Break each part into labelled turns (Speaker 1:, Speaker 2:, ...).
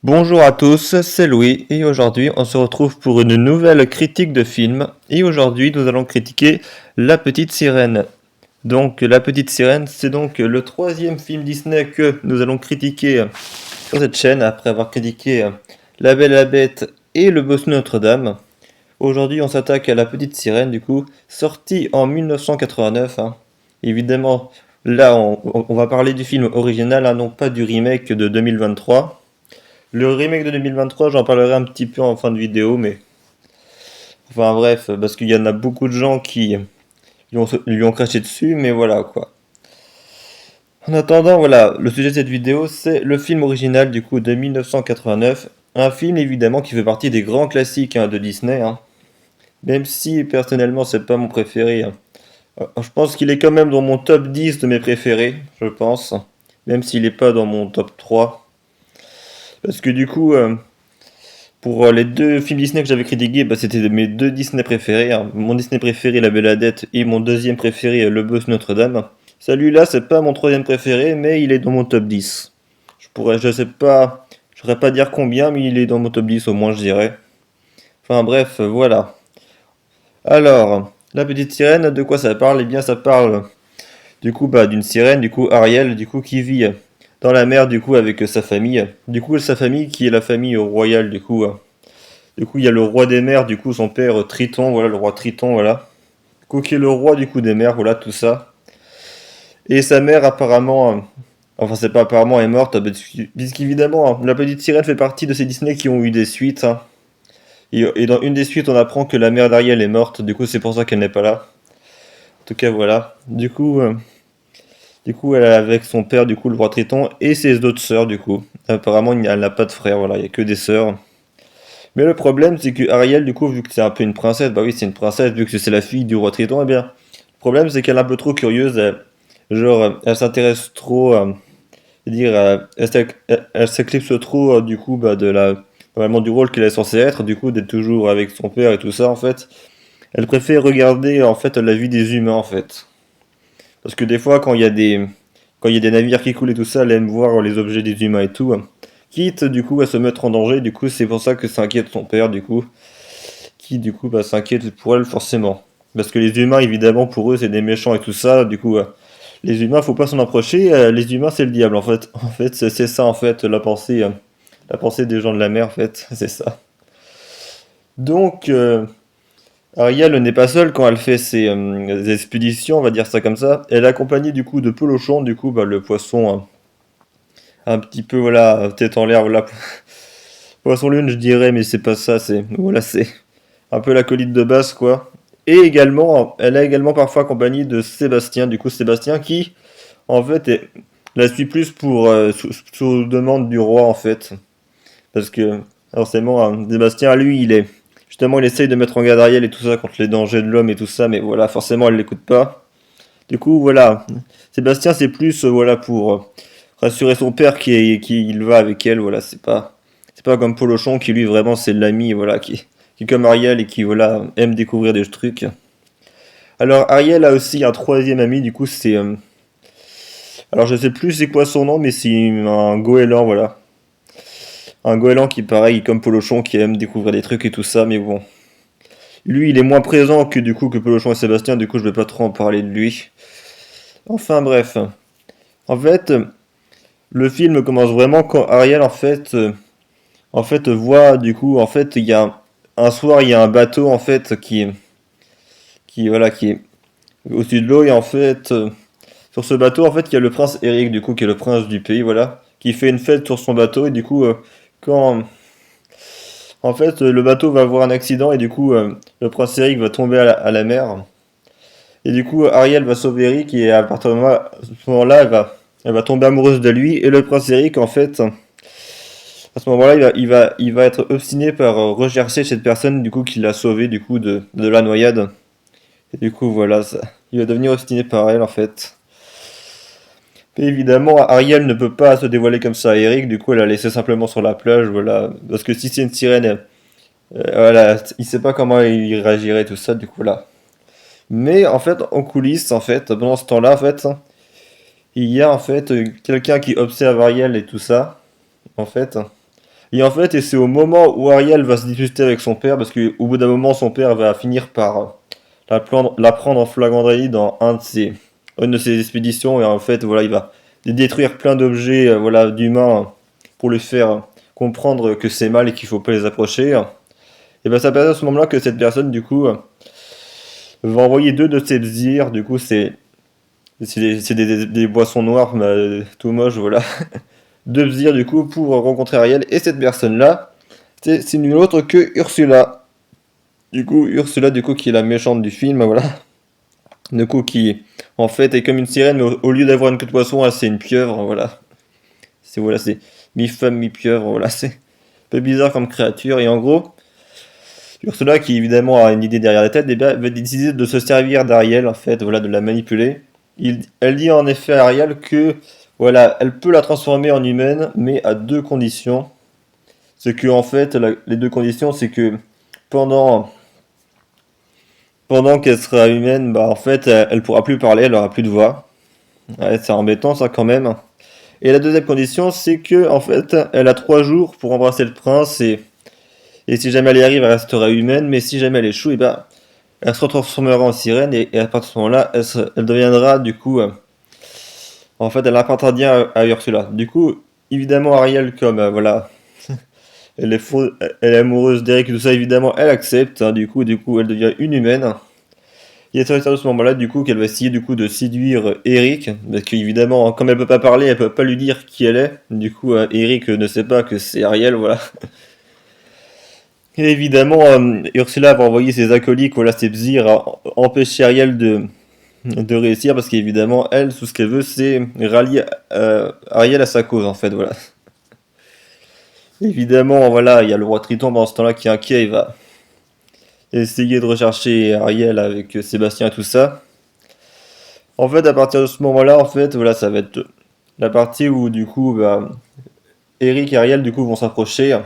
Speaker 1: Bonjour à tous, c'est Louis et aujourd'hui on se retrouve pour une nouvelle critique de film et aujourd'hui nous allons critiquer La Petite Sirène. Donc La Petite Sirène c'est donc le troisième film Disney que nous allons critiquer sur cette chaîne après avoir critiqué La Belle et la Bête et Le Bossu de Notre-Dame. Aujourd'hui on s'attaque à La Petite Sirène du coup, sortie en 1989. Évidemment là on va parler du film original, non pas du remake de 2023. Le remake de 2023, j'en parlerai un petit peu en fin de vidéo, mais enfin bref, parce qu'il y en a beaucoup de gens qui lui ont craché dessus, mais voilà quoi. En attendant, voilà, le sujet de cette vidéo, c'est le film original du coup de 1989, un film évidemment qui fait partie des grands classiques de Disney, même si personnellement c'est pas mon préféré. Je pense qu'il est quand même dans mon top 10 de mes préférés, je pense, même s'il est pas dans mon top 3, parce que du coup, pour les deux films Disney que j'avais critiqués, c'était mes deux Disney préférés. Mon Disney préféré, La Belle et la Bête, et mon deuxième préféré, Le Bossu de Notre-Dame. Celui-là, c'est pas mon troisième préféré, mais il est dans mon top 10. Je sais pas, je saurais pas dire combien, mais il est dans mon top 10 au moins, je dirais. Enfin bref, voilà. Alors, La Petite Sirène, de quoi ça parle? Eh bien, ça parle du coup d'une sirène, du coup Ariel, du coup qui vit dans la mer, du coup avec sa famille. Du coup, sa famille qui est la famille royale, du coup. Du coup, il y a le roi des mers, du coup, son père Triton, voilà, le roi Triton, voilà. Du coup, qui est le roi, du coup, des mers, voilà, tout ça. Et sa mère, apparemment, enfin, c'est pas apparemment, est morte, puisqu'évidemment, la petite sirène fait partie de ces Disney qui ont eu des suites. Et dans une des suites, on apprend que la mère d'Ariel est morte, du coup, c'est pour ça qu'elle n'est pas là. En tout cas, voilà. Du coup, elle est avec son père, du coup, le roi Triton, et ses autres sœurs, du coup. Apparemment, elle n'a pas de frère, voilà, il n'y a que des sœurs. Mais le problème, c'est que Ariel, du coup, vu que c'est un peu une princesse, bah oui, c'est une princesse, vu que c'est la fille du roi Triton, eh bien, le problème, c'est qu'elle est un peu trop curieuse, elle s'intéresse trop, elle s'éclipse trop, du coup, vraiment du rôle qu'elle est censée être, du coup, d'être toujours avec son père et tout ça, en fait. Elle préfère regarder, en fait, la vie des humains, en fait. Parce que des fois, quand il y a des navires qui coulent et tout ça, elle aime voir les objets des humains et tout. Quitte, du coup, à se mettre en danger, du coup, c'est pour ça que s'inquiète son père, du coup qui du coup s'inquiète pour elle forcément. Parce que les humains, évidemment, pour eux, c'est des méchants et tout ça. Du coup, les humains, faut pas s'en approcher. Les humains, c'est le diable. En fait, c'est ça, en fait, la pensée des gens de la mer, en fait, c'est ça. Donc, Ariel n'est pas seule quand elle fait ses expéditions, on va dire ça comme ça. Elle est accompagnée du coup de Polochon, du coup, le poisson un petit peu, voilà, tête en l'air, voilà. Poisson lune, je dirais, mais c'est pas ça, c'est un peu l'acolyte de base, quoi. Et également, elle a également parfois accompagné de Sébastien, du coup Sébastien qui, en fait, la suit plus pour sous demande du roi, en fait. Parce que, forcément, Sébastien, lui, justement, il essaye de mettre en garde Ariel et tout ça contre les dangers de l'homme et tout ça, mais voilà, forcément, elle l'écoute pas. Du coup, voilà, Sébastien, c'est plus, voilà, pour rassurer son père qui il va avec elle, voilà, c'est pas comme Polochon qui, lui, vraiment, c'est l'ami, voilà, qui est comme Ariel et qui voilà aime découvrir des trucs. Alors Ariel a aussi un troisième ami, du coup c'est alors je sais plus c'est quoi son nom, mais c'est un goéland, voilà, un goéland qui pareil comme Polochon qui aime découvrir des trucs et tout ça, mais bon, lui il est moins présent que du coup que Polochon et Sébastien, du coup je vais pas trop en parler de lui. Enfin bref, en fait le film commence vraiment quand Ariel en fait voit du coup en fait il y a un soir il y a un bateau en fait qui est au-dessus de l'eau et en fait sur ce bateau en fait il y a le prince Eric du coup qui est le prince du pays, voilà, qui fait une fête sur son bateau et du coup quand en fait le bateau va avoir un accident et du coup le prince Eric va tomber à la mer et du coup Ariel va sauver Eric et à partir de ce moment-là elle va tomber amoureuse de lui et le prince Eric en fait à ce moment-là il va être obstiné par rechercher cette personne du coup qui l'a sauvé du coup de la noyade et du coup voilà ça, il va devenir obstiné par elle en fait. Et évidemment, Ariel ne peut pas se dévoiler comme ça à Eric, du coup elle l'a laissé simplement sur la plage, voilà. Parce que si c'est une sirène, voilà, il sait pas comment il réagirait, tout ça, du coup là. Mais en fait, en coulisses, en fait, pendant ce temps-là, en fait, il y a en fait quelqu'un qui observe Ariel et tout ça, en fait. Et en fait, et c'est au moment où Ariel va se disputer avec son père, parce qu'au bout d'un moment, son père va finir par la prendre en flagrant délit dans une de ses expéditions, et en fait, voilà, il va détruire plein d'objets, voilà, d'humains pour lui faire comprendre que c'est mal et qu'il faut pas les approcher. Et ben, ça permet à ce moment-là que cette personne, du coup, va envoyer deux de ses sbires. Du coup, c'est des boissons noires, mais, tout moche, voilà. Deux sbires, du coup, pour rencontrer Ariel. Et cette personne-là, c'est nulle autre que Ursula. Du coup, Ursula, du coup, qui est la méchante du film, voilà. Du coup, qui, en fait, est comme une sirène, mais au lieu d'avoir une queue de poisson, elle, c'est une pieuvre, voilà. C'est mi-femme, mi-pieuvre, voilà. C'est un peu bizarre comme créature. Et en gros, Ursula, qui évidemment a une idée derrière la tête, eh ben, va décider de se servir d'Ariel, en fait, voilà, de la manipuler. Elle dit en effet à Ariel que, voilà, elle peut la transformer en humaine, mais à deux conditions. C'est que, en fait, les deux conditions, c'est que pendant, pendant qu'elle sera humaine, bah, en fait, elle pourra plus parler, elle aura plus de voix. Ouais, c'est embêtant, ça, quand même. Et la deuxième condition, c'est que, en fait, elle a 3 jours pour embrasser le prince, et si jamais elle y arrive, elle restera humaine, mais si jamais elle échoue, et ben, elle se transformera en sirène et à partir de ce moment-là, elle deviendra du coup. En fait, elle appartient à Ursula. Du coup, évidemment, Ariel, comme voilà, elle est amoureuse d'Eric et tout ça, évidemment, elle accepte. Hein, du coup, elle devient une humaine. Et c'est à ce moment-là, du coup, qu'elle va essayer du coup de séduire Eric, parce qu'évidemment, comme elle peut pas parler, elle peut pas lui dire qui elle est. Du coup, Eric ne sait pas que c'est Ariel, voilà. Et évidemment, Ursula va envoyer ses acolytes, voilà, ses sbires, à empêcher Ariel de réussir parce qu'évidemment elle tout ce qu'elle veut c'est rallier Ariel à sa cause en fait voilà. Évidemment voilà il y a le roi Triton dans ce temps-là qui est inquiet, il va essayer de rechercher Ariel avec Sébastien et tout ça. En fait à partir de ce moment-là en fait voilà ça va être la partie où du coup bah, Eric et Ariel du coup vont s'approcher,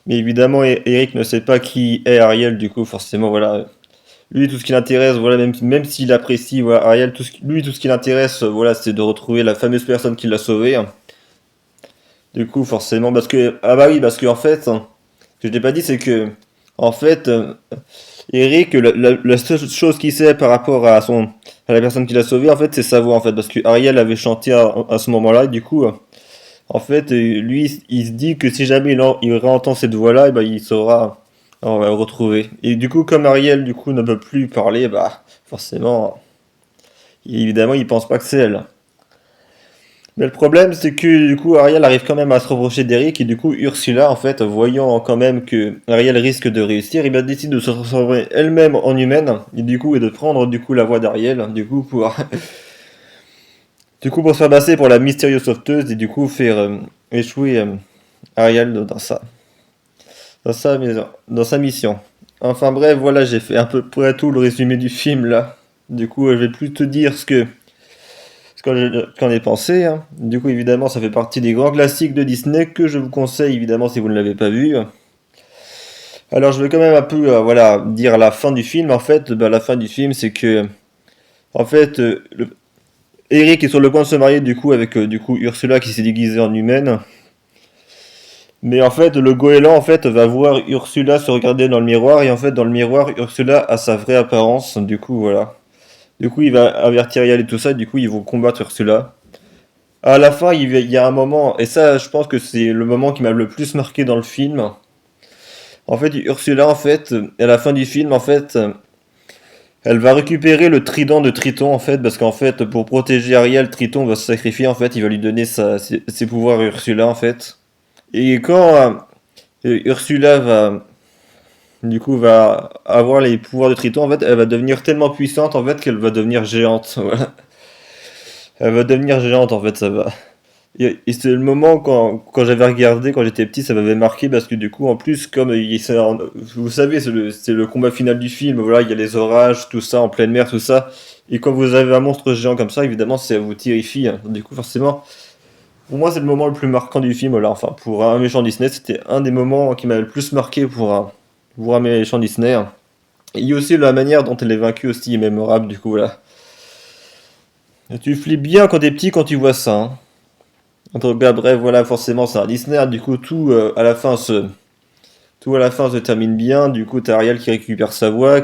Speaker 1: mais évidemment Eric ne sait pas qui est Ariel du coup forcément voilà. Lui, tout ce qui l'intéresse, voilà, même s'il apprécie voilà, Ariel, lui, tout ce qui l'intéresse, voilà, c'est de retrouver la fameuse personne qui l'a sauvé. Du coup, forcément, parce que, ah bah oui, parce que en fait, ce que je t'ai pas dit, c'est que, en fait, Eric, la seule chose qu'il sait par rapport à la personne qui l'a sauvé, en fait, c'est sa voix, en fait, parce que Ariel avait chanté à ce moment-là, et du coup, en fait, lui, il se dit que si jamais il réentend cette voix-là, et ben, il saura le retrouver. Et du coup, comme Ariel, du coup, ne peut plus parler, bah, forcément, évidemment, il pense pas que c'est elle. Mais le problème, c'est que du coup, Ariel arrive quand même à se rapprocher d'Eric, et du coup, Ursula, en fait, voyant quand même que Ariel risque de réussir, il décide de se transformer elle-même en humaine, et du coup, et de prendre du coup la voix d'Ariel, du coup, pour se faire passer pour la mystérieuse sauveteuse, et du coup, faire échouer Ariel dans sa mission. Enfin bref, voilà, j'ai fait à peu près tout le résumé du film là. Du coup, je vais plus te dire ce qu'en ai pensé. Hein. Du coup, évidemment, ça fait partie des grands classiques de Disney que je vous conseille, évidemment, si vous ne l'avez pas vu. Alors, je vais quand même un peu, voilà, dire la fin du film. En fait, bah, la fin du film, c'est que, en fait, Eric est sur le point de se marier, du coup, avec, du coup, Ursula qui s'est déguisée en humaine. Mais en fait, le goéland, en fait, va voir Ursula se regarder dans le miroir, et en fait, dans le miroir, Ursula a sa vraie apparence. Du coup, voilà. Du coup, il va avertir Ariel et tout ça, du coup, ils vont combattre Ursula. À la fin, il y a un moment, et ça, je pense que c'est le moment qui m'a le plus marqué dans le film. En fait, Ursula, en fait, à la fin du film, en fait, elle va récupérer le trident de Triton, en fait, parce qu'en fait, pour protéger Ariel, Triton va se sacrifier, en fait, il va lui donner ses pouvoirs à Ursula, en fait. Et quand Ursula va avoir les pouvoirs de Triton, en fait, elle va devenir tellement puissante, en fait, qu'elle va devenir géante. Voilà. Elle va devenir géante, en fait, ça va. Et c'est le moment quand j'avais regardé, quand j'étais petit, ça m'avait marqué parce que du coup, en plus, comme vous savez, c'est le combat final du film, voilà, il y a les orages, tout ça, en pleine mer, tout ça. Et quand vous avez un monstre géant comme ça, évidemment, ça vous terrifie. Hein. Du coup, forcément, pour moi, c'est le moment le plus marquant du film, là. Enfin, pour un méchant Disney, c'était un des moments qui m'avait le plus marqué pour un méchant Disney. Hein. Et il y a aussi la manière dont elle est vaincue aussi est mémorable, du coup, voilà. Et tu flippes bien quand t'es petit quand tu vois ça. Hein. En tout cas, bref, voilà, forcément, c'est un Disney, hein. Du coup, tout à la fin se termine bien. Du coup, t'as Ariel qui récupère sa voix,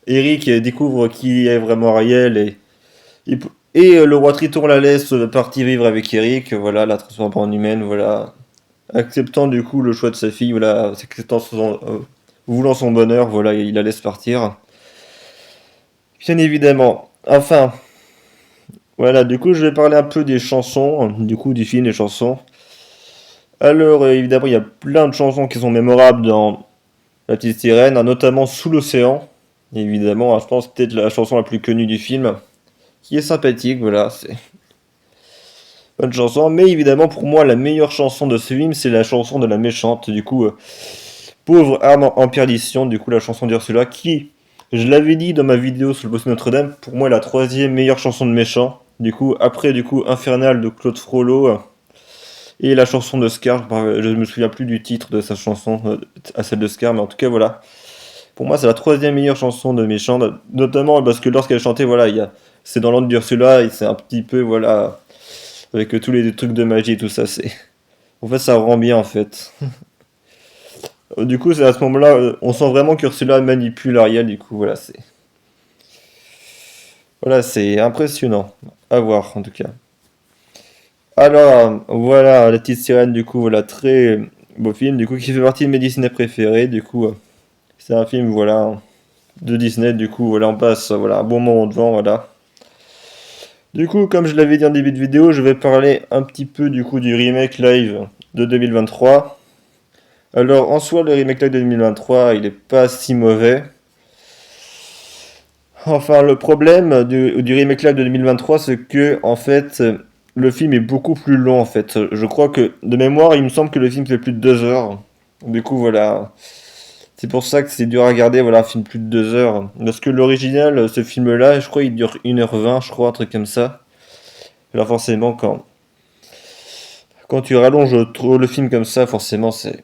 Speaker 1: Eric découvre qui est vraiment Ariel et, le roi Triton la laisse partir vivre avec Eric. Voilà, la transforme en humaine. Voilà, acceptant du coup le choix de sa fille. Voilà, voulant son bonheur. Voilà, il la laisse partir. Bien évidemment. Enfin, voilà. Du coup, je vais parler un peu des chansons. Du coup, du film des chansons. Alors, évidemment, il y a plein de chansons qui sont mémorables dans La Petite Sirène, hein, notamment Sous l'océan. Évidemment, hein, je pense peut-être la chanson la plus connue du film, qui est sympathique, voilà, c'est une bonne chanson. Mais évidemment, pour moi, la meilleure chanson de ce film, c'est la chanson de la méchante, du coup, Pauvre âme en perdition, du coup, la chanson d'Ursula, qui, je l'avais dit dans ma vidéo sur le boss de Notre-Dame, pour moi, est la troisième meilleure chanson de méchant. Du coup, après, du coup, Infernal de Claude Frollo, et la chanson de Scar, je me souviens plus du titre de sa chanson, à celle de Scar, mais en tout cas, voilà. Pour moi, c'est la troisième meilleure chanson de méchant, notamment parce que lorsqu'elle chantait, voilà, c'est dans l'ordre d'Ursula, et c'est un petit peu, voilà, avec tous les trucs de magie et tout ça, en fait, ça rend bien, en fait. Du coup, c'est à ce moment-là, on sent vraiment qu'Ursula manipule Ariel, du coup, voilà, c'est impressionnant à voir, en tout cas. Alors, voilà, La Petite Sirène, du coup, voilà, très beau film, du coup, qui fait partie de mes Disney préférés, du coup, c'est un film, voilà, de Disney, du coup, voilà, on passe, voilà, un bon moment devant, voilà. Du coup, comme je l'avais dit en début de vidéo, je vais parler un petit peu, du coup, du remake live de 2023. Alors, en soi, le remake live de 2023, il est pas si mauvais. Enfin, le problème du remake live de 2023, c'est que, en fait, le film est beaucoup plus long, en fait. Je crois que, de mémoire, il me semble que le film fait plus de 2 heures. Du coup, voilà. C'est pour ça que c'est dur à regarder, voilà, un film plus de 2 heures. Parce que l'original, ce film-là, je crois, il dure 1h20, je crois, un truc comme ça. Alors forcément, quand tu rallonges trop le film comme ça, forcément, c'est...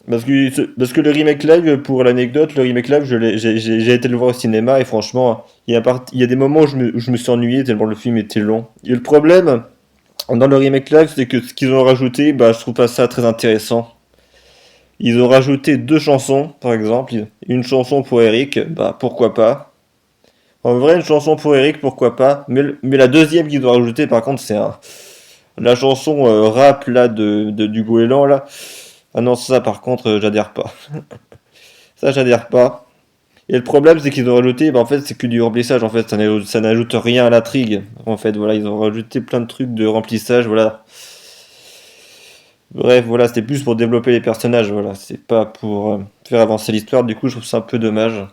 Speaker 1: Parce que le remake live, pour l'anecdote, le remake live, j'ai été le voir au cinéma et franchement, il y a des moments où je me suis ennuyé tellement le film était long. Et le problème, dans le remake live, c'est que ce qu'ils ont rajouté, bah, je trouve pas ça très intéressant. Ils ont rajouté 2 chansons, par exemple. Une chanson pour Eric, bah pourquoi pas. En vrai, une chanson pour Eric, pourquoi pas. Mais la deuxième qu'ils ont rajoutée, par contre, la chanson rap là du goéland là. Ah non, ça par contre, j'adhère pas. Ça, j'adhère pas. Et le problème, c'est qu'ils ont rajouté, bah, en fait, c'est que du remplissage. En fait, ça n'ajoute rien à l'intrigue. En fait, voilà, ils ont rajouté plein de trucs de remplissage, voilà. Bref, voilà, c'était plus pour développer les personnages, voilà. C'est pas pour faire avancer l'histoire. Du coup, je trouve ça un peu dommage.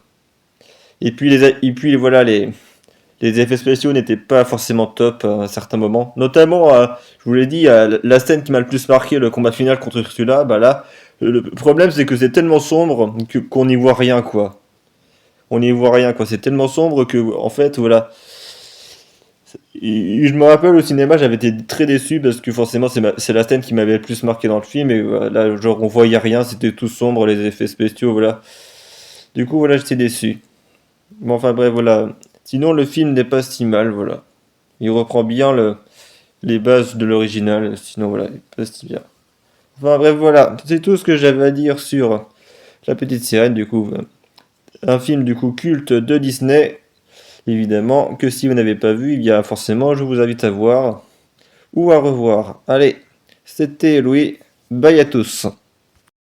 Speaker 1: Voilà, les effets spéciaux n'étaient pas forcément top à certains moments. Notamment, je vous l'ai dit, la scène qui m'a le plus marqué, le combat final contre Ursula, bah là, le problème c'est que c'est tellement sombre qu'on n'y voit rien, quoi. On n'y voit rien, quoi. C'est tellement sombre que, en fait, voilà. Je me rappelle au cinéma, j'avais été très déçu parce que forcément c'est la scène qui m'avait le plus marqué dans le film et là, genre, on voyait rien, c'était tout sombre, les effets spéciaux, voilà. Du coup, voilà, j'étais déçu. Bon, enfin bref, voilà. Sinon, le film n'est pas si mal, voilà. Il reprend bien les bases de l'original, sinon voilà, il est pas si bien. Enfin bref, voilà. C'est tout ce que j'avais à dire sur La Petite Sirène, du coup. Un film, du coup, culte de Disney. Évidemment, que si vous n'avez pas vu, eh bien forcément, je vous invite à voir ou à revoir. Allez, c'était Louis. Bye à tous.